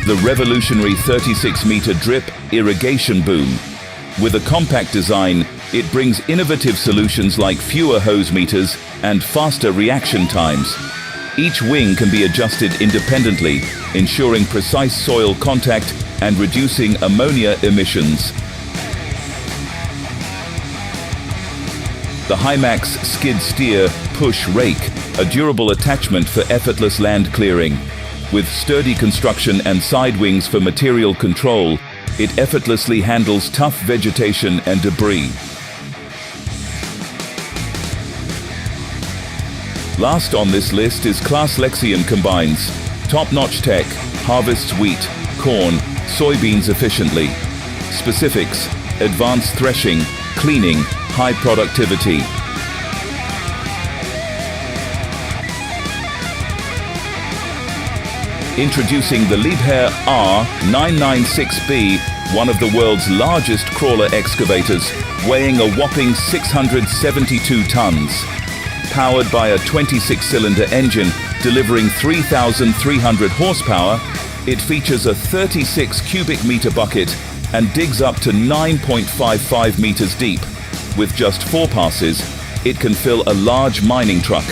the revolutionary 36-meter drip irrigation boom. With a compact design, it brings innovative solutions like fewer hose meters and faster reaction times. Each wing can be adjusted independently, ensuring precise soil contact and reducing ammonia emissions. The Hymax skid steer push rake, a durable attachment for effortless land clearing. With sturdy construction and side wings for material control, it effortlessly handles tough vegetation and debris. Last on this list is Class Lexion combines top-notch tech, harvests wheat, corn, soybeans efficiently. Specifics: advanced threshing, cleaning, high productivity. Introducing the Liebherr R996B, one of the world's largest crawler excavators, weighing a whopping 672 tons. Powered by a 26-cylinder engine delivering 3,300 horsepower, it features a 36 cubic meter bucket and digs up to 9.55 meters deep. With just 4 passes, it can fill a large mining truck.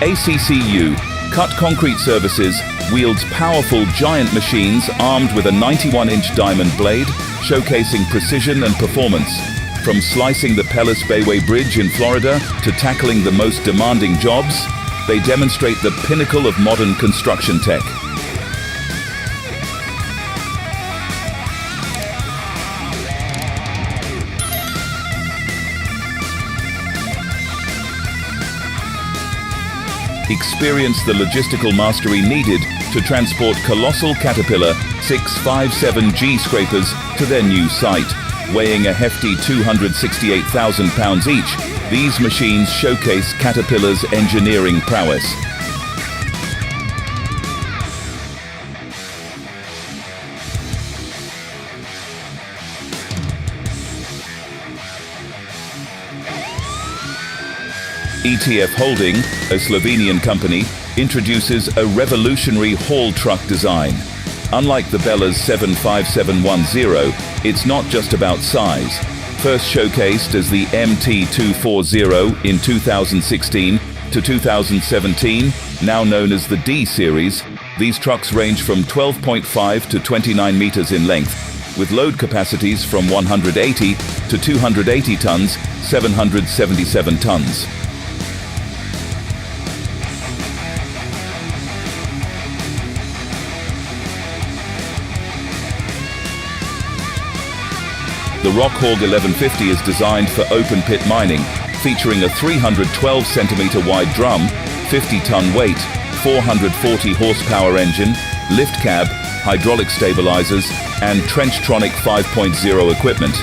ACCU, Cut Concrete Services, wields powerful giant machines armed with a 91-inch diamond blade, showcasing precision and performance. From slicing the Pellis Bayway Bridge in Florida to tackling the most demanding jobs, they demonstrate the pinnacle of modern construction tech. Experience the logistical mastery needed to transport colossal Caterpillar 657G scrapers to their new site. Weighing a hefty 268,000 pounds each, these machines showcase Caterpillar's engineering prowess. ETF Holding, a Slovenian company, introduces a revolutionary haul truck design. Unlike the Bella's 75710, it's not just about size. First showcased as the MT240 in 2016 to 2017, now known as the D series, these trucks range from 12.5 to 29 meters in length, with load capacities from 180 to 280 tons, 777 tons. The Rockhog 1150 is designed for open pit mining, featuring a 312 centimeter wide drum, 50-ton weight, 440 horsepower engine, lift cab, hydraulic stabilizers, and Trenchtronic 5.0 equipment.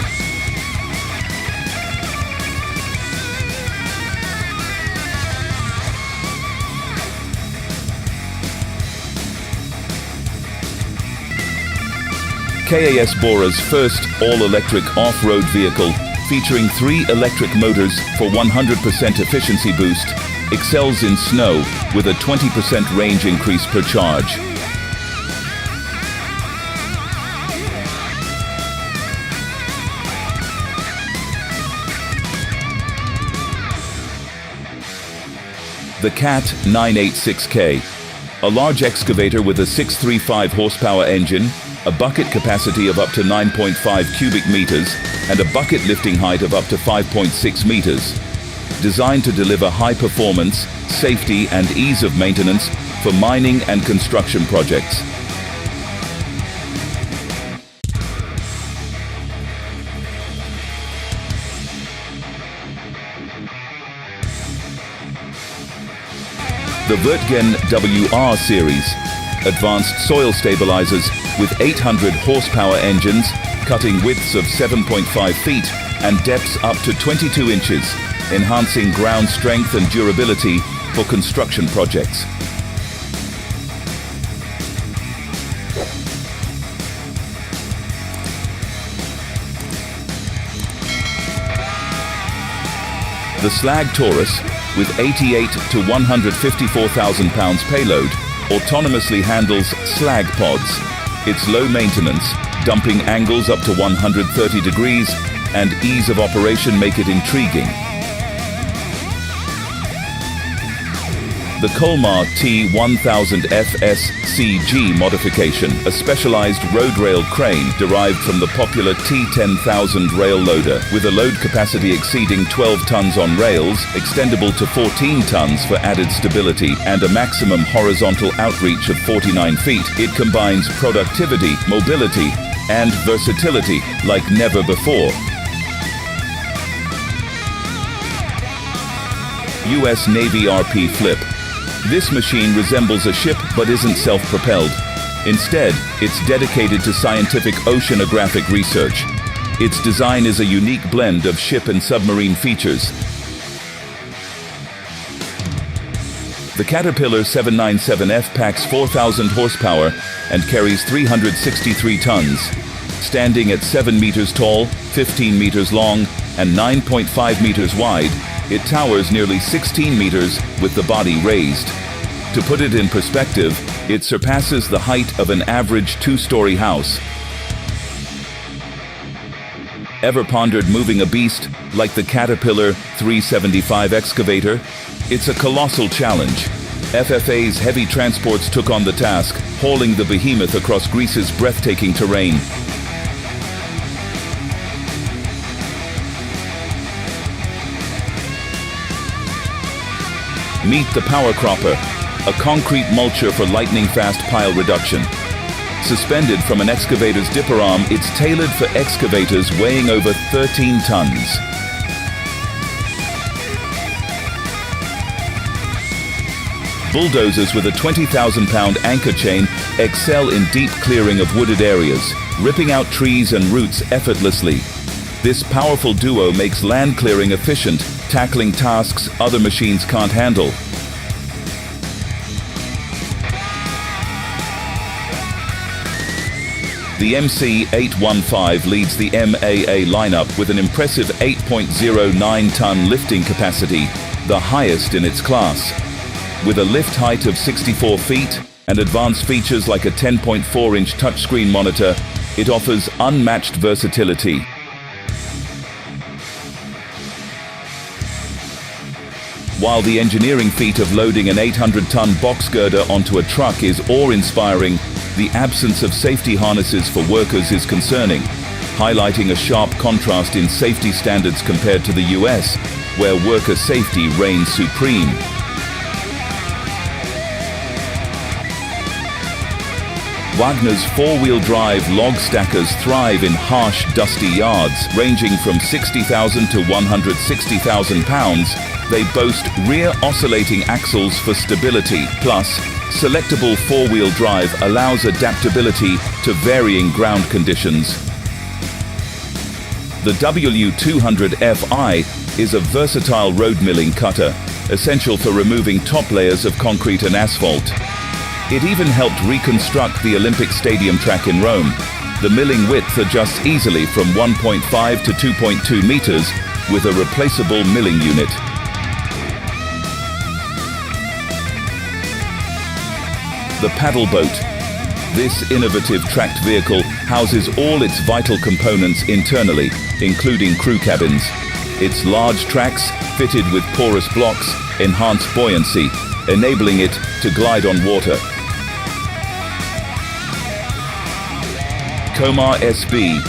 KAS Bora's first all-electric off-road vehicle, featuring 3 electric motors for 100% efficiency boost, excels in snow with a 20% range increase per charge. The CAT 986K, a large excavator with a 635 horsepower engine, a bucket capacity of up to 9.5 cubic meters, and a bucket lifting height of up to 5.6 meters. Designed to deliver high performance, safety, and ease of maintenance for mining and construction projects. The Wirtgen WR series, advanced soil stabilizers with 800 horsepower engines, cutting widths of 7.5 feet and depths up to 22 inches, enhancing ground strength and durability for construction projects. The Slag Taurus, with 88 to 154,000 pounds payload, autonomously handles slag pods. Its low maintenance, dumping angles up to 130 degrees, and ease of operation make it intriguing. The Colmar T1000FSCG modification, a specialized road rail crane derived from the popular T10000 rail loader, with a load capacity exceeding 12 tons on rails, extendable to 14 tons for added stability, and a maximum horizontal outreach of 49 feet, it combines productivity, mobility, and versatility like never before. US Navy RP Flip. This machine resembles a ship but isn't self-propelled. Instead, it's dedicated to scientific oceanographic research. Its design is a unique blend of ship and submarine features. The Caterpillar 797F packs 4,000 horsepower and carries 363 tons. Standing at 7 meters tall, 15 meters long, and 9.5 meters wide, it towers nearly 16 meters with the body raised. To put it in perspective, it surpasses the height of an average two-story house. Ever pondered moving a beast like the Caterpillar 375 excavator? It's a colossal challenge. FFA's heavy transports took on the task, hauling the behemoth across Greece's breathtaking terrain. Meet the Power Cropper, a concrete mulcher for lightning-fast pile reduction. Suspended from an excavator's dipper arm, it's tailored for excavators weighing over 13 tons. Bulldozers with a 20,000-pound anchor chain excel in deep clearing of wooded areas, ripping out trees and roots effortlessly. This powerful duo makes land clearing efficient, tackling tasks other machines can't handle. The MC815 leads the MAA lineup with an impressive 8.09-ton lifting capacity, the highest in its class. With a lift height of 64 feet and advanced features like a 10.4-inch touchscreen monitor, it offers unmatched versatility. While the engineering feat of loading an 800-ton box girder onto a truck is awe-inspiring, the absence of safety harnesses for workers is concerning, highlighting a sharp contrast in safety standards compared to the US, where worker safety reigns supreme. Wagner's four-wheel drive log stackers thrive in harsh, dusty yards, ranging from 60,000 to 160,000 pounds. They boast rear oscillating axles for stability, plus selectable four-wheel drive allows adaptability to varying ground conditions. The W200Fi is a versatile road milling cutter, essential for removing top layers of concrete and asphalt. It even helped reconstruct the Olympic Stadium track in Rome. The milling width adjusts easily from 1.5 to 2.2 meters with a replaceable milling unit. The paddle boat. This innovative tracked vehicle houses all its vital components internally, including crew cabins. Its large tracks, fitted with porous blocks, enhance buoyancy, enabling it to glide on water. Comar SB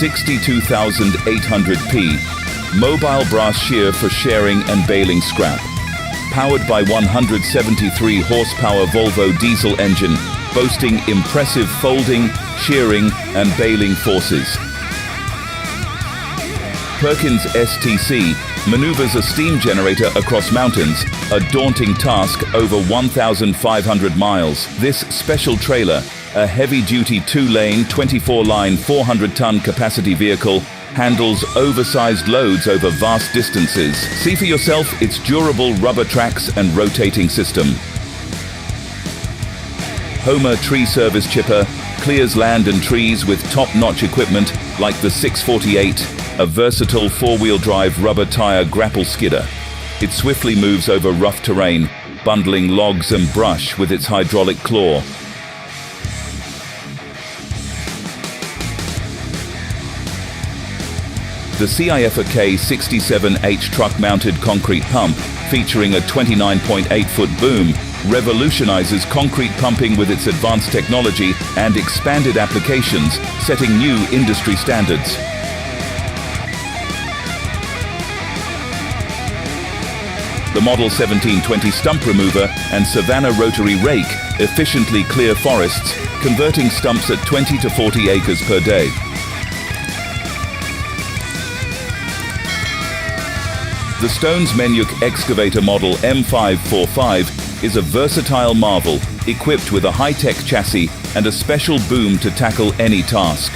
62800P, mobile brass shear for sharing and baling scrap. Powered by 173 horsepower Volvo diesel engine, boasting impressive folding, shearing, and baling forces. Perkins STC maneuvers a steam generator across mountains, a daunting task over 1,500 miles. This special trailer, a heavy-duty 2-lane, 24-line, 400-ton capacity vehicle, handles oversized loads over vast distances. See for yourself its durable rubber tracks and rotating system. Homer Tree Service Chipper clears land and trees with top-notch equipment like the 648, a versatile four-wheel drive rubber tire grapple skidder. It swiftly moves over rough terrain, bundling logs and brush with its hydraulic claw. The CIFA K67H truck-mounted concrete pump, featuring a 29.8-foot boom, revolutionizes concrete pumping with its advanced technology and expanded applications, setting new industry standards. The Model 1720 stump remover and Savannah rotary rake efficiently clear forests, converting stumps at 20 to 40 acres per day. The Stones Menyuk excavator model M545 is a versatile marvel, equipped with a high-tech chassis and a special boom to tackle any task.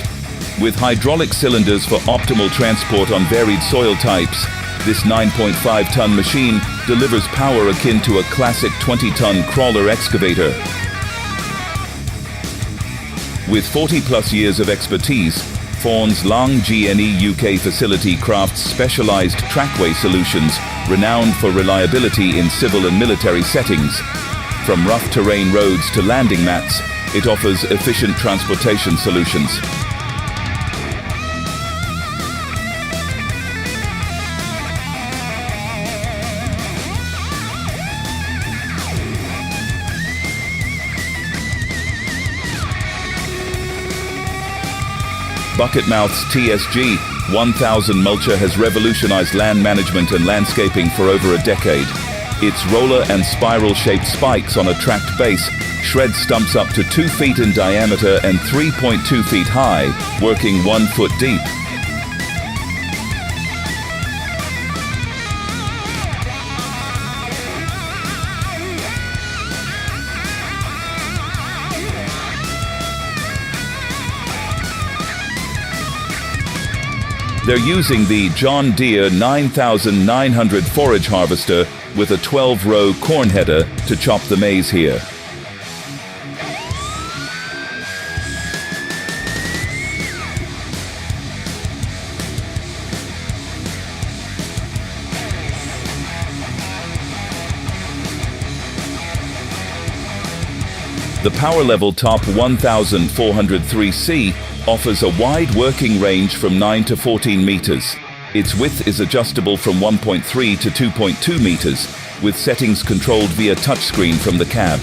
With hydraulic cylinders for optimal transport on varied soil types, this 9.5-ton machine delivers power akin to a classic 20-ton crawler excavator. With 40-plus years of expertise, Fawn's Lang GNE UK facility crafts specialized trackway solutions renowned for reliability in civil and military settings. From rough terrain roads to landing mats, it offers efficient transportation solutions. Bucketmouth's TSG 1000 mulcher has revolutionized land management and landscaping for over a decade. Its roller and spiral-shaped spikes on a tracked base shred stumps up to 2 feet in diameter and 3.2 feet high, working 1 foot deep. They're using the John Deere 9900 forage harvester with a 12-row corn header to chop the maize here. The Power Level Top 1403C offers a wide working range from 9 to 14 meters. Its width is adjustable from 1.3 to 2.2 meters, with settings controlled via touchscreen from the cab.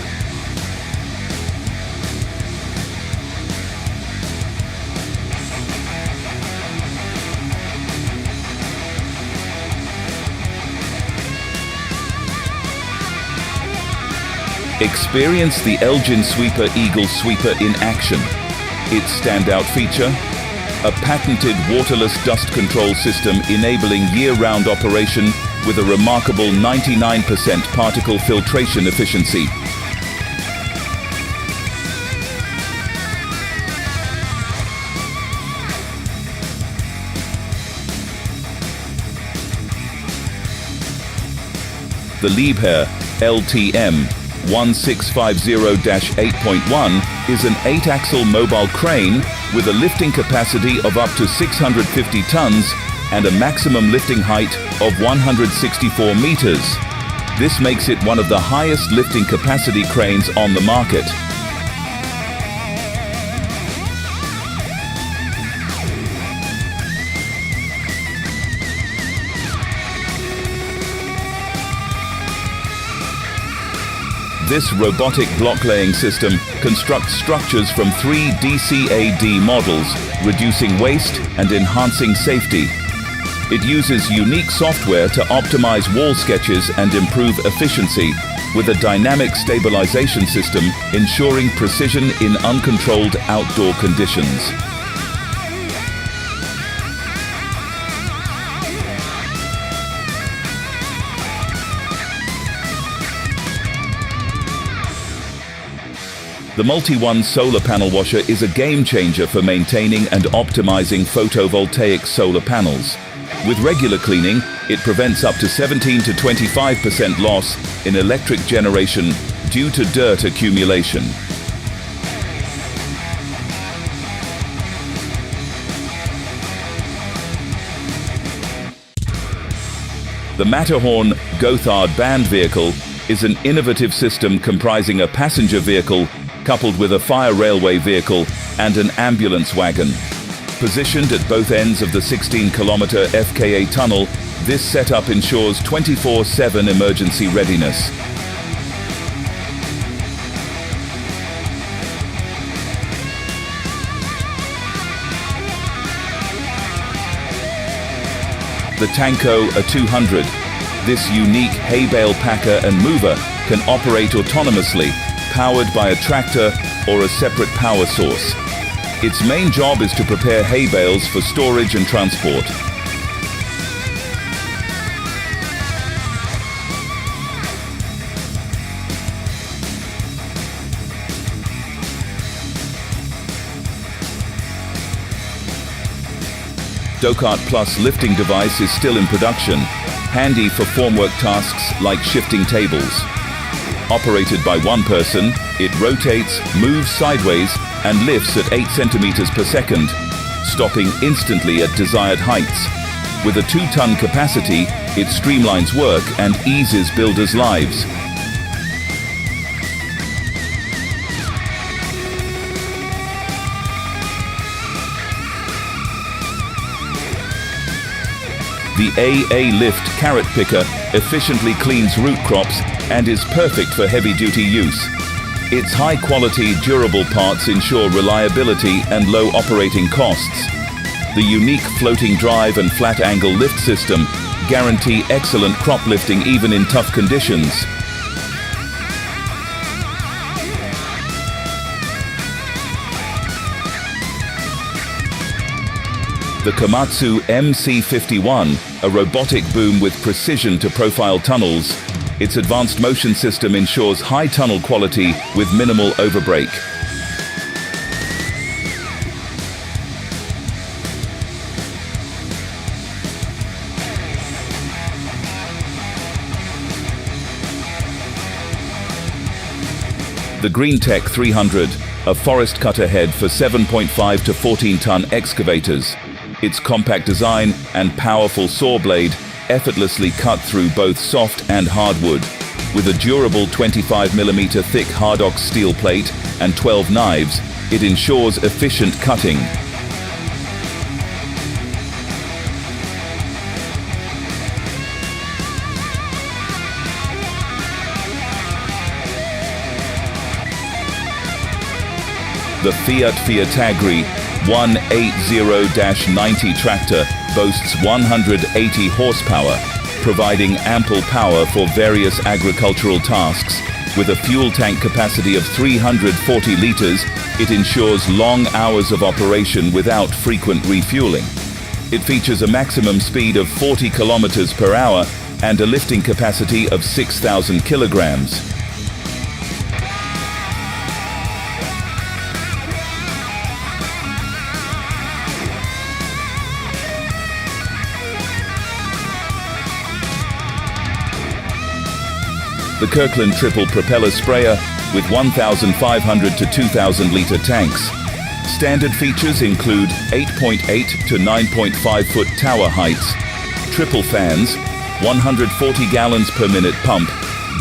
Experience the Elgin Sweeper Eagle Sweeper in action. Its standout feature? A patented waterless dust control system enabling year-round operation with a remarkable 99% particle filtration efficiency. The Liebherr LTM 1650-8.1 is an 8-axle mobile crane with a lifting capacity of up to 650 tons and a maximum lifting height of 164 meters. This makes it one of the highest lifting capacity cranes on the market. This robotic block-laying system constructs structures from 3 DCAD models, reducing waste and enhancing safety. It uses unique software to optimize wall sketches and improve efficiency, with a dynamic stabilization system ensuring precision in uncontrolled outdoor conditions. The Multi-One solar panel washer is a game changer for maintaining and optimizing photovoltaic solar panels. With regular cleaning, it prevents up to 17 to 25% loss in electric generation due to dirt accumulation. The Matterhorn Gothard band vehicle is an innovative system comprising a passenger vehicle coupled with a fire railway vehicle and an ambulance wagon. Positioned at both ends of the 16-kilometer FKA tunnel, this setup ensures 24/7 emergency readiness. The Tanko A200. This unique hay bale packer and mover can operate autonomously, powered by a tractor or a separate power source. Its main job is to prepare hay bales for storage and transport. Docart Plus lifting device is still in production, handy for formwork tasks like shifting tables. Operated by one person, it rotates, moves sideways, and lifts at 8 centimeters per second, stopping instantly at desired heights. With a 2-ton capacity, it streamlines work and eases builders' lives. The AA Lift carrot picker efficiently cleans root crops and is perfect for heavy-duty use. Its high-quality, durable parts ensure reliability and low operating costs. The unique floating drive and flat-angle lift system guarantee excellent crop lifting even in tough conditions. The Komatsu MC51, a robotic boom with precision to profile tunnels. Its advanced motion system ensures high tunnel quality with minimal overbreak. The GreenTech 300, a forest cutter head for 7.5 to 14-ton excavators. Its compact design and powerful saw blade effortlessly cut through both soft and hardwood. With a durable 25mm thick Hardox steel plate and 12 knives, it ensures efficient cutting. The Fiat Agri 180-90 tractor boasts 180 horsepower, providing ample power for various agricultural tasks. With a fuel tank capacity of 340 liters, it ensures long hours of operation without frequent refueling. It features a maximum speed of 40 kilometers per hour and a lifting capacity of 6,000 kilograms. The Kirkland triple propeller sprayer with 1,500 to 2,000 liter tanks. Standard features include 8.8 to 9.5 foot tower heights, triple fans, 140 gallons per minute pump,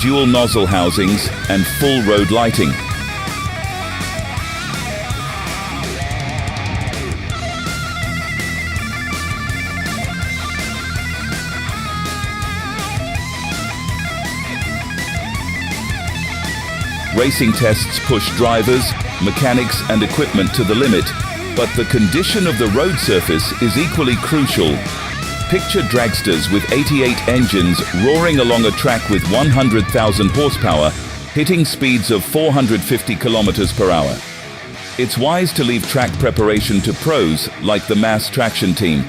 dual nozzle housings, and full road lighting. Racing tests push drivers, mechanics, and equipment to the limit, but the condition of the road surface is equally crucial. Picture dragsters with 88 engines roaring along a track with 100,000 horsepower, hitting speeds of 450 kilometers per hour. It's wise to leave track preparation to pros like the Mass Traction team.